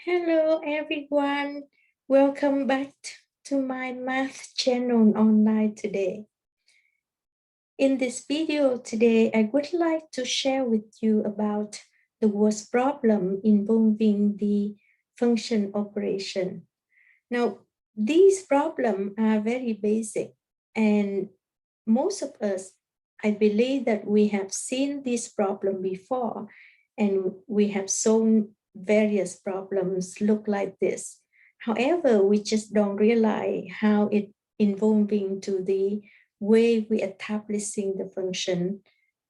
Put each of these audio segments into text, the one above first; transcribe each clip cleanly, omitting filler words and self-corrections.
Hello everyone, welcome back to my math channel online today. In this video today, I would like to share with you about the worst problem involving the function operation. Now, these problems are very basic and most of us, I believe that we have seen this problem before and we have solved various problems look like this. However, we just don't realize how it involving to the way we establishing the function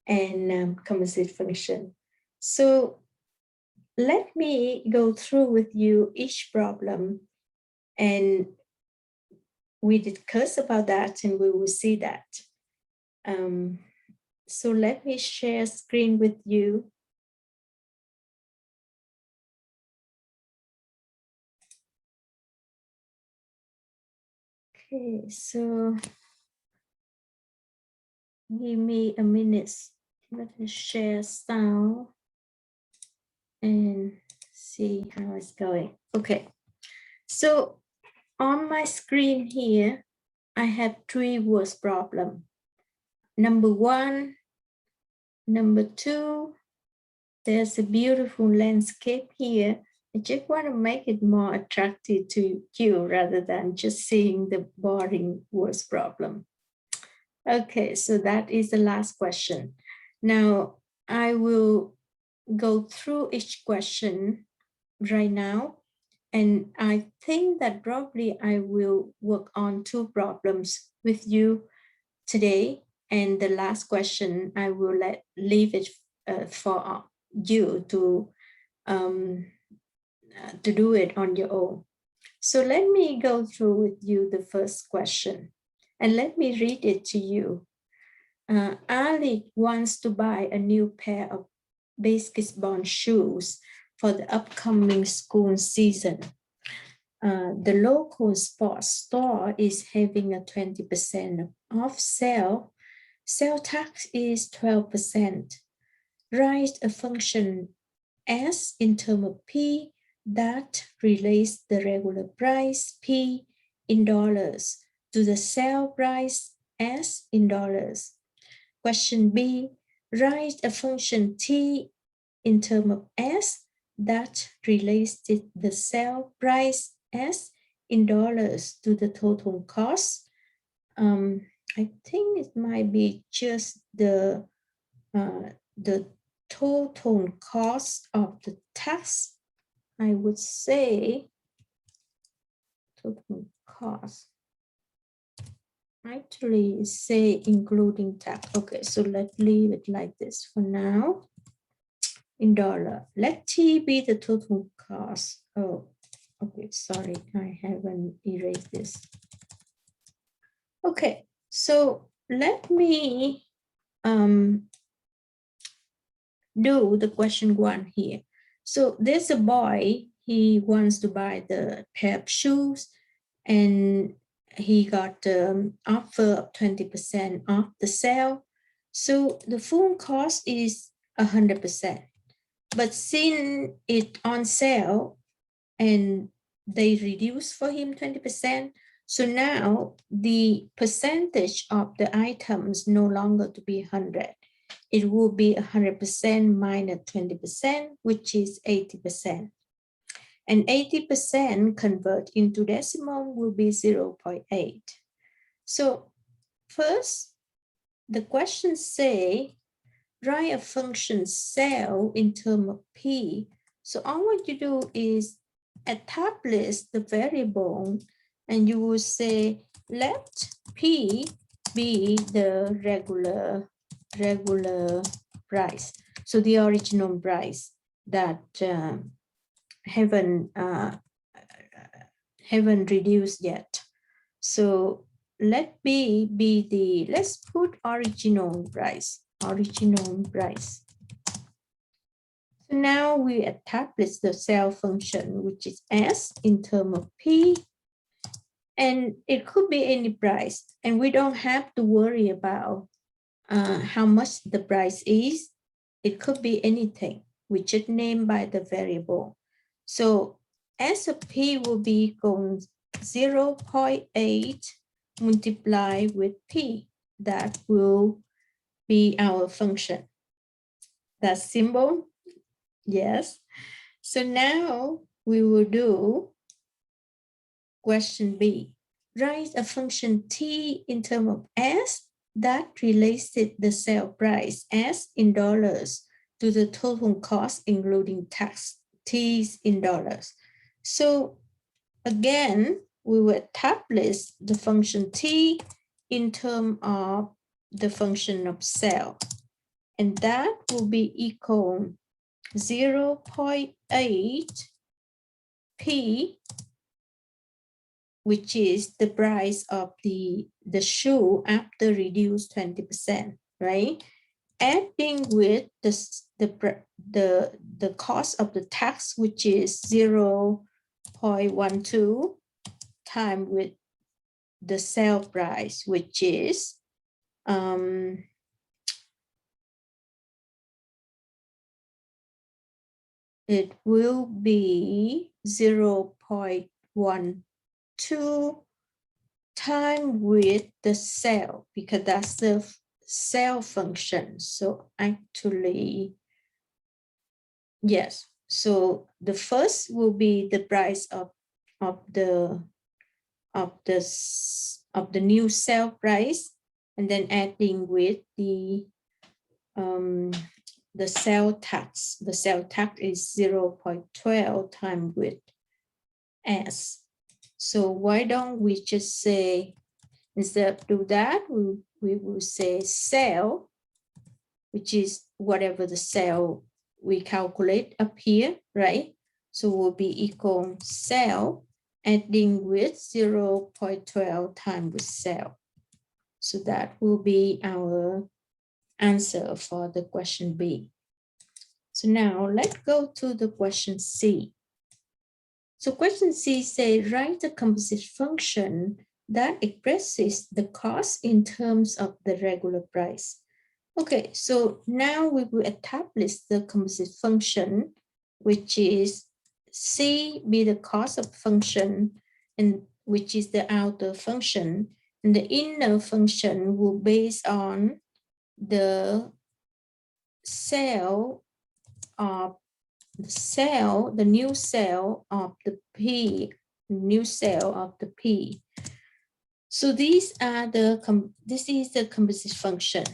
and composite function. So let me go through with you each problem and we discuss about that and we will see that. So let me share screen with you. Okay, so give me a minute. Let me share sound and see how it's going. Okay, so on my screen here, I have three words problem. Number one, number two, there's a beautiful landscape here. I just want to make it more attractive to you rather than just seeing the boring words problem. Okay, so that is the last question. Now, I will go through each question right now. And I think that probably I will work on two problems with you today. And the last question, I will leave it for you to do it on your own. So let me go through with you the first question and let me read it to you. Ali wants to buy a new pair of basketball shoes for the upcoming school season. The local sports store is having a 20% off sale. Sale tax is 12%. Write a function S in terms of P that relates the regular price P in dollars to the sale price S in dollars. Question B, write a function T in terms of S that relates the sale price S in dollars to the total cost. I think it might be just the total cost of the tax. I would say total cost. Actually say including tax. Okay, so let's leave it like this for now. In dollar, let T be the total cost. Oh, okay, sorry, I haven't erased this. Okay, so let me do the question one here. So there's a boy, he wants to buy the pair of shoes and he got the offer of 20% off the sale. So the full cost is 100%. But since it's on sale and they reduce for him 20%, so now the percentage of the items no longer to be 100. It will be 100% minus 20%, which is 80%. And 80% convert into decimal will be 0.8. So first, the question say, write a function sale in terms of P. So all what you do is establish the variable and you will say, let P be the regular price. So the original price that haven't reduced yet. So let B be the, let's put original price. So now we establish the sale function, which is S in terms of P, and it could be any price, and we don't have to worry about how much the price is. It could be anything. We just name by the variable. So S of P will be equal 0.8 multiplied with P. That will be our function. That's simple. Yes. So now we will do question B. Write a function T in terms of S that relates the sale price S in dollars to the total cost, including tax, T's in dollars. So again, we will establish the function T in terms of the function of sale. And that will be equal 0.8 P, which is the price of the shoe after reduced 20%, right? Adding with the cost of the tax, which is 0.12 times with the sale price, which is it will be 0.12 times with the sale, because that's the sale function. So actually, yes. So the first will be the price of the new sale price, and then adding with the sale tax. The sale tax is 0.12 times with S. So why don't we just say, instead of do that, we will say sale, which is whatever the sale we calculate up here, right? So will be equal sale adding with 0.12 times with sale. So that will be our answer for the question B. So now let's go to the question C. So question C says, write a composite function that expresses the cost in terms of the regular price. Okay, so now we will establish the composite function, which is C be the cost of function, and which is the outer function, and the inner function will base on the sale of the new sale of the P, new sale of the P. So these are this is the composite function.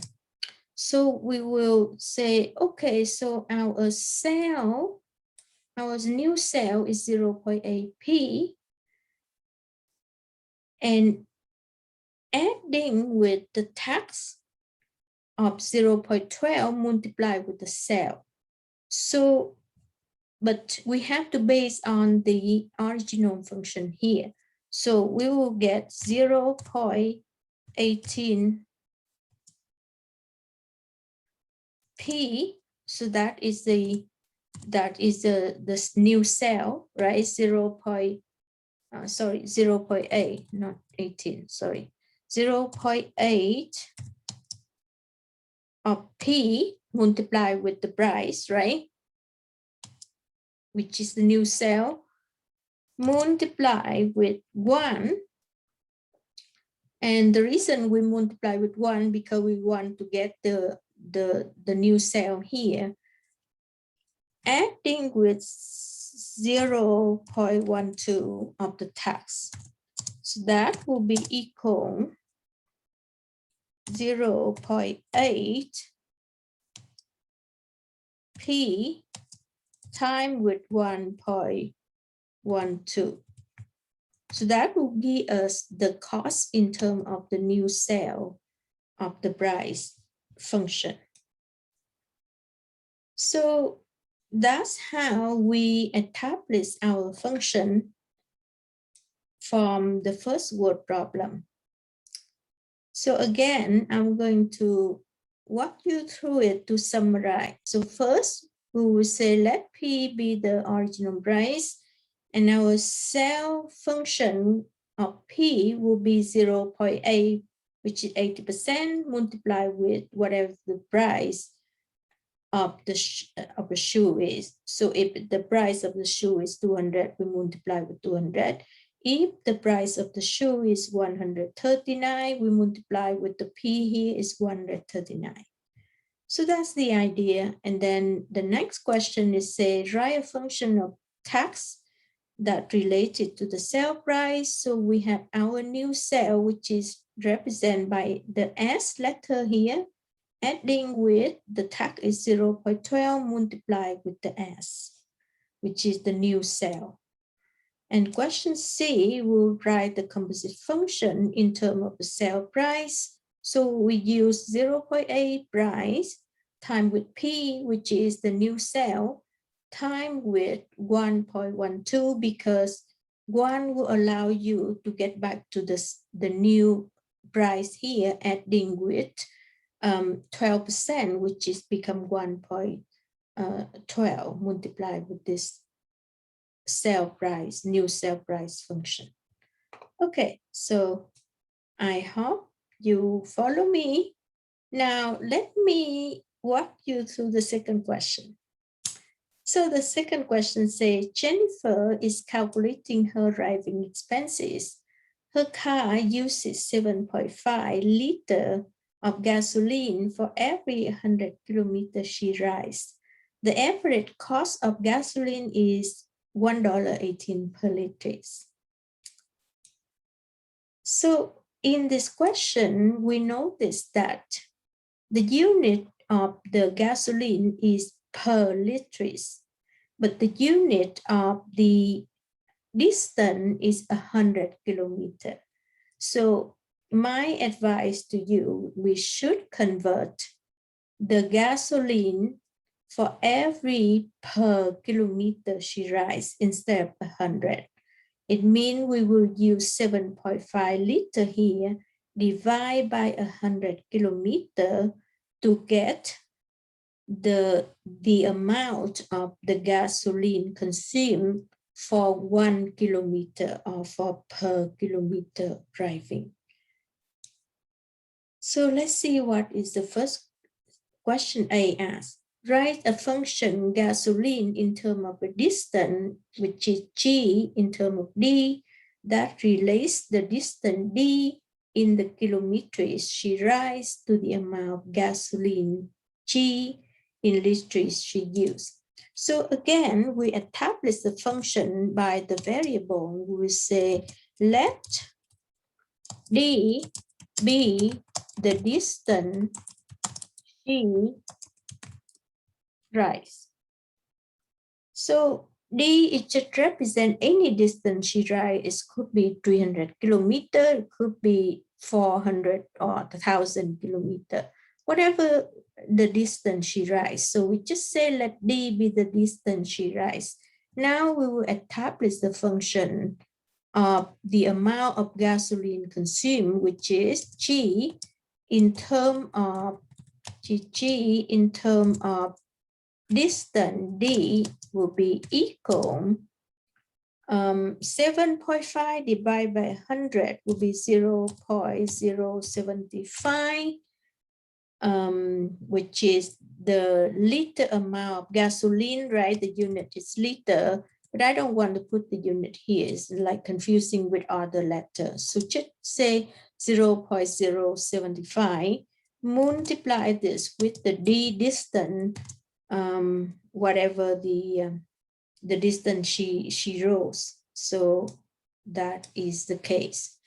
So we will say, okay, so our sale, our new sale is 0.8 P, and adding with the tax of 0.12 multiplied with the sale. So, but we have to base on the original function here. So we will get 0.18 P. So that is the new sale, right? 0.8, not 18, sorry. 0.8 of P multiplied with the price, right? Which is the new sale, multiply with 1. And the reason we multiply with 1 because we want to get the new sale here. Adding with 0.12 of the tax. So that will be equal 0.8 P times with 1.12. So that will give us the cost in terms of the new sale of the price function. So that's how we establish our function from the first word problem. So again, I'm going to walk you through it to summarize. So first, we will say let P be the original price, and our sale function of P will be 0.8, which is 80%, multiplied with whatever the price of the shoe is. So if the price of the shoe is 200, we multiply with 200. If the price of the shoe is 139, we multiply with the P here is 139. So that's the idea. And then the next question is say, write a function of tax that related to the sale price. So we have our new sale, which is represented by the S letter here, adding with the tax is 0.12 multiplied with the S, which is the new sale. And question C will write the composite function in terms of the sale price. So we use 0.8 price time with P, which is the new sale, time with 1.12, because 1 will allow you to get back to the new price here, adding with 12%, which is become 1.12 multiplied with this sale price, new sale price function. Okay, so I hope you follow me. Now let me walk you through the second question. So the second question says, Jennifer is calculating her driving expenses. Her car uses 7.5 liters of gasoline for every 100 kilometers she rides. The average cost of gasoline is $1.18 per liter. So in this question, we notice that the unit of the gasoline is per liters, but the unit of the distance is 100 kilometers. So my advice to you, we should convert the gasoline for every per kilometer she rides instead of 100. It means we will use 7.5 liter here, divide by 100 kilometers to get the amount of the gasoline consumed for 1 kilometer or for per kilometer driving. So let's see what is the first question A asks. Write a function gasoline in terms of a distance, which is G in terms of D, that relates the distance D in the kilometers she rides to the amount of gasoline G in liters she used. So again, we establish the function by the variable. We say let D be the distance she rides. So D, it just represent any distance she rides. It could be 300 kilometers, it could be 400 or 1,000 kilometers, whatever the distance she rides. So we just say let D be the distance she rides. Now we will establish the function of the amount of gasoline consumed, which is G in terms of distance D will be equal 7.5 divided by 100 will be 0.075, which is the liter amount of gasoline, right? The unit is liter, but I don't want to put the unit here. It's like confusing with other letters. So just say 0.075, multiply this with the D distance, whatever the distance she rose. So that is the case.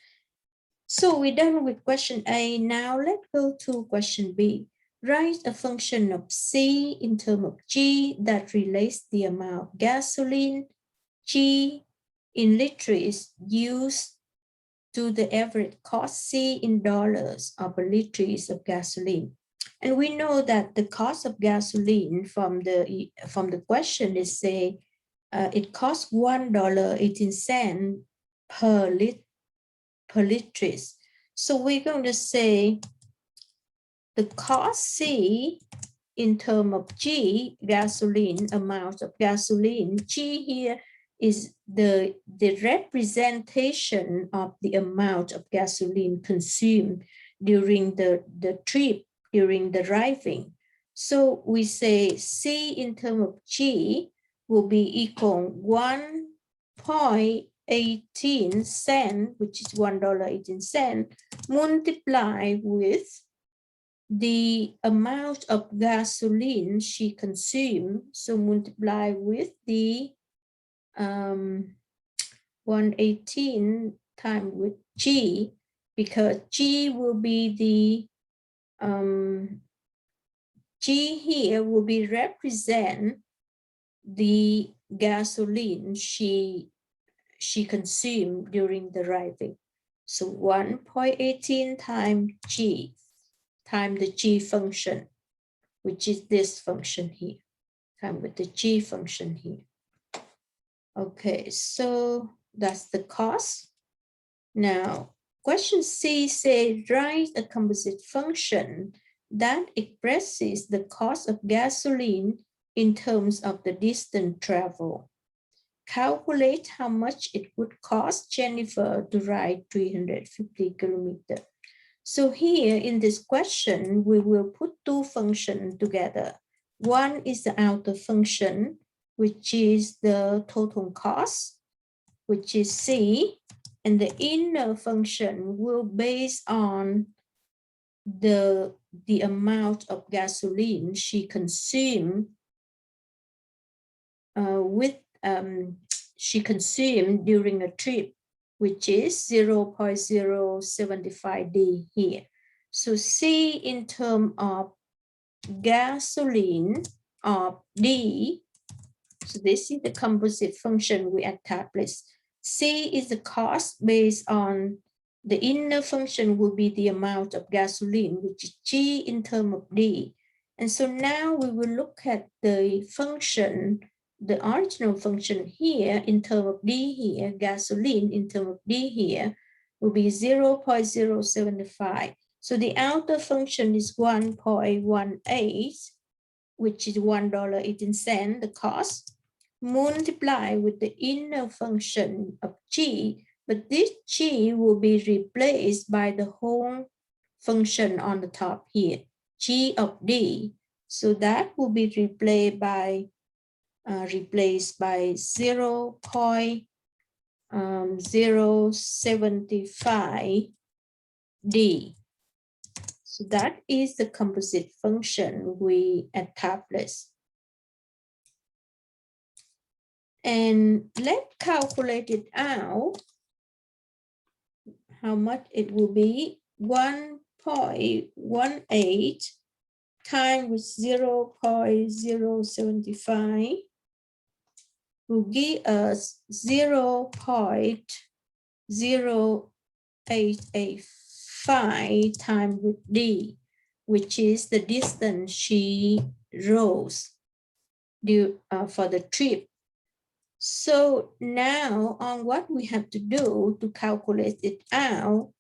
So we're done with question A. Now let's go to question B. Write a function of C in terms of G that relates the amount of gasoline G in liters used to the average cost C in dollars of a liter of gasoline. And we know that the cost of gasoline from the question is say it costs $1.18 per liter. So we're going to say the cost C in terms of G, gasoline, amount of gasoline. G here is the representation of the amount of gasoline consumed during the trip, during the driving. So we say C in terms of G will be equal 1.18 cent, which is $1.18, multiplied with the amount of gasoline she consumed. So multiply with the 118 times with G, because G will be the G here will be represent the gasoline she consumed during the driving. So 1.18 times G times the G function, which is this function here, time with the G function here. Okay, so that's the cost. Now, question C says write a composite function that expresses the cost of gasoline in terms of the distance traveled. Calculate how much it would cost Jennifer to ride 350 kilometers. So here in this question, we will put two functions together. One is the outer function, which is the total cost, which is C, and the inner function will base on the amount of gasoline she consumed she consumed during a trip, which is 0.075 D here. So C in terms of gasoline of D, so this is the composite function we established. C is the cost based on the inner function will be the amount of gasoline, which is G in terms of D. And so now we will look at the function, the original function here in terms of D here, gasoline in terms of D here will be 0.075. So the outer function is 1.18, which is $1.18, the cost, multiply with the inner function of G, but this G will be replaced by the whole function on the top here, G of D. So that will be replaced by 0.075 D. So that is the composite function we established. And let's calculate it out, how much it will be. 1.18 times with 0.075 will give us 0.0885 times with D, which is the distance she rode for the trip. So now on what we have to do to calculate it out,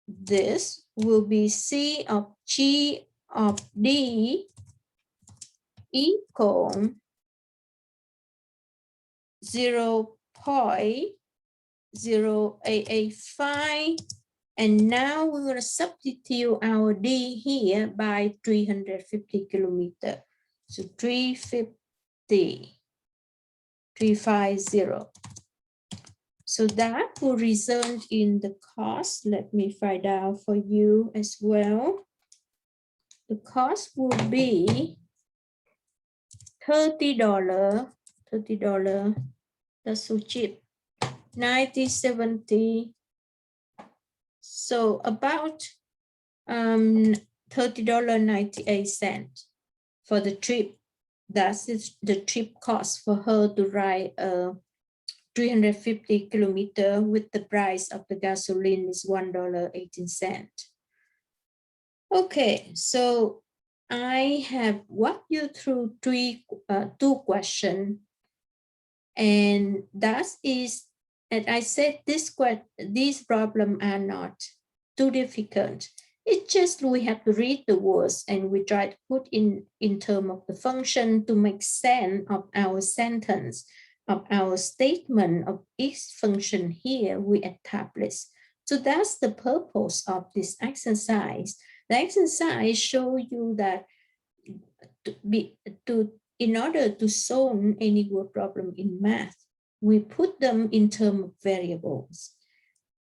this will be C of G of D equal 0.0885. And now we're going to substitute our D here by 350 kilometers. So 350. 350. So that will result in the cost. Let me find out for you as well. The cost will be $30. $30. That's so cheap. 90.70. So about $30.98 for the trip. That's the trip cost for her to ride 350 kilometers with the price of the gasoline is $1.18. Okay, so I have walked you through two questions, and that is, and I said these problems are not too difficult. It's just we have to read the words and we try to put in terms of the function to make sense of our sentence, of our statement of each function here we establish. So that's the purpose of this exercise. The exercise shows you that in order to solve any word problem in math, we put them in terms of variables.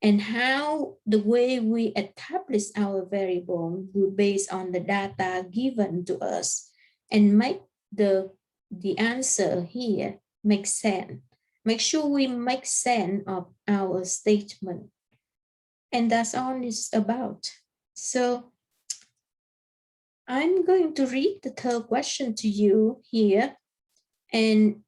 And how the way we establish our variable will based on the data given to us and make the answer here make sense. Make sure we make sense of our statement. And that's all it's about. So I'm going to read the third question to you here, and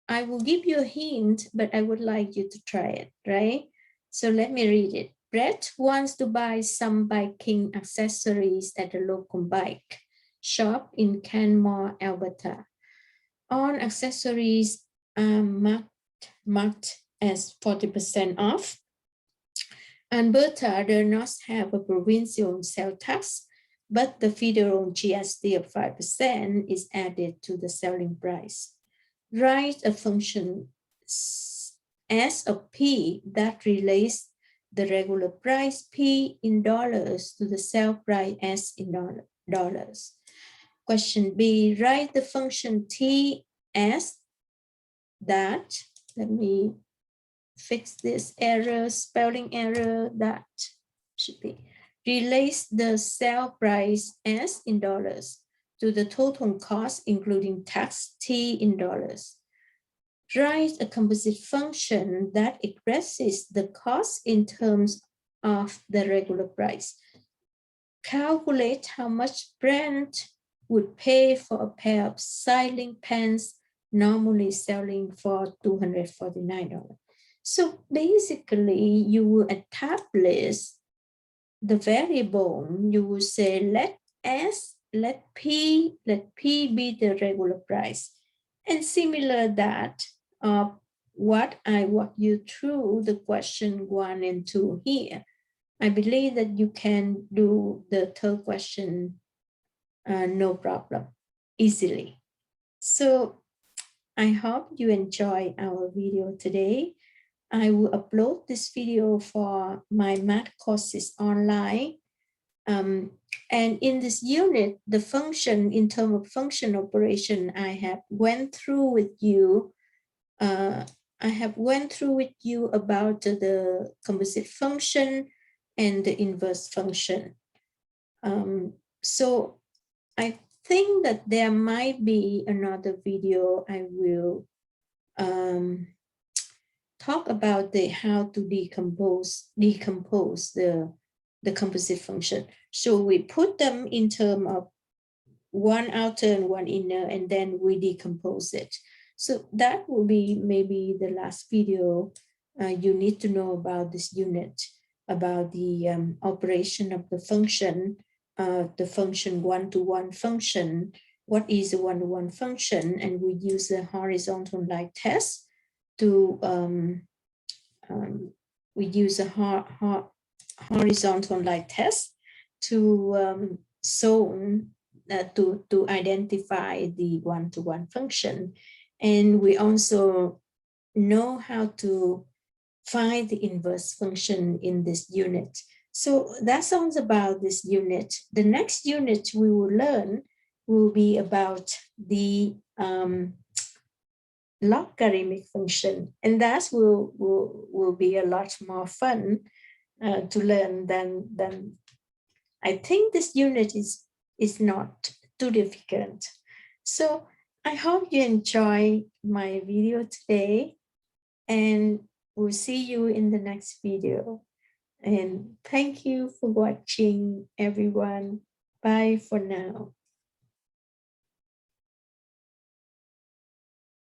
I will give you a hint, but I would like you to try it, right? So let me read it. Brett wants to buy some biking accessories at a local bike shop in Canmore, Alberta. All accessories are marked as 40% off. Alberta does not have a provincial sales tax, but the federal GST of 5% is added to the selling price. Write a function S of P that relates the regular price P in dollars to the sale price S in dollars. Question B, write the function T S that, let me fix this error, spelling error, that should be, relates the sale price S in dollars to the total cost, including tax T in dollars. Write a composite function that expresses the cost in terms of the regular price. Calculate how much Brent would pay for a pair of cycling pants normally selling for $249. So basically, you will establish the variable. You will say let P be the regular price, and similar that what I walk you through the question 1 and 2 here. I believe that you can do the third question no problem, easily. So I hope you enjoy our video today. I will upload this video for my math courses online. And in this unit, the function, in terms of function operation, I have went through with you. About the composite function and the inverse function. So I think that there might be another video I will talk about how to decompose the composite function. So we put them in terms of one outer and one inner, and then we decompose it. So that will be maybe the last video. You need to know about this unit, about the operation of the function, the function one-to-one function. What is a one-to-one function? And we use a horizontal line test to we use a horizontal line test to solve to identify the one-to-one function. And we also know how to find the inverse function in this unit. So that sounds about this unit. The next unit we will learn will be about the logarithmic function, and that will be a lot more fun to learn than I think this unit is not too difficult. So I hope you enjoy my video today, and we'll see you in the next video. And thank you for watching, everyone. Bye for now.